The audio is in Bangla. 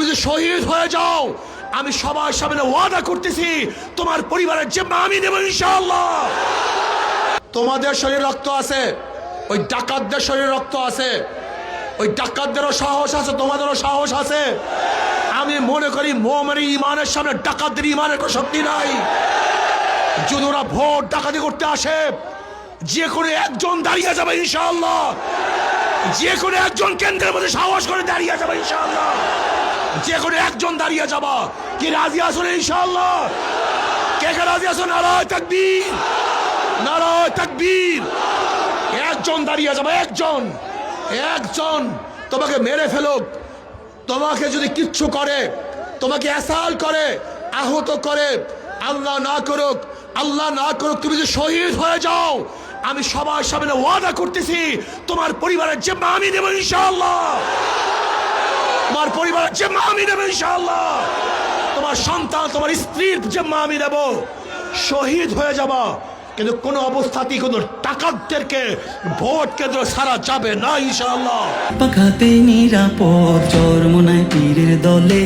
যদি শহীদ হয়ে যাও, আমি সবার সামনে ওয়াদা করতেছি তোমার পরিবারের জিম্মা আমি নেব ইনশাআল্লাহ। তোমাদের শরীরে রক্ত আছে, ওই ডাকাতদের শরীরে রক্ত আছে, ওই ডাকাতদেরও সাহস আছে, তোমাদেরও সাহস আছে। আমি মনে করি মুমিনের ঈমানের সামনে ডাকাতদের ঈমানের কোনো শক্তি নাই। যদি ওরা ভোট ডাকাতি করতে আসে, যে কোনো একজন দাঁড়িয়ে যাবে ইনশাআল্লাহ। যে কোনো একজন কেন্দ্রের মধ্যে সাহস করে দাঁড়িয়ে যাবে ইনশাআল্লাহ। যে কোনো একজন দাঁড়িয়ে যাবা। কি রাজি আছো ইনশাআল্লাহ? কে কে রাজি আছো? নারায়ে তাকবীর, নারায়ে তাকবীর। একজন দাঁড়িয়ে যাবে, একজন। তোমাকে মেরে ফেলুক, তোমাকে যদি কিচ্ছু করে, তোমাকে অ্যাসাল্ট করে, আহত করে, আল্লাহ না করুক, আল্লাহ না করুক, তুমি যদি শহীদ হয়ে যাও, আমি সবার সামনে ওয়াদা করতেছি তোমার পরিবারের জিম্মা আমি নেব ইনশাআল্লাহ। তোমার পরিবারের জিম্মা আমি নেব ইনশাআল্লাহ। তোমার সন্তান, তোমার স্ত্রীর জিম্মা আমি নেব। শহীদ হয়ে যাবা, কিন্তু কোনো অবস্থাতেই কোনো টাকারদেরকে ভোট কেন্দ্র ছাড়া যাবে না ইনশাআল্লাহ। পাখাতে নিরাপদ চরমোনায় পীরের দলে।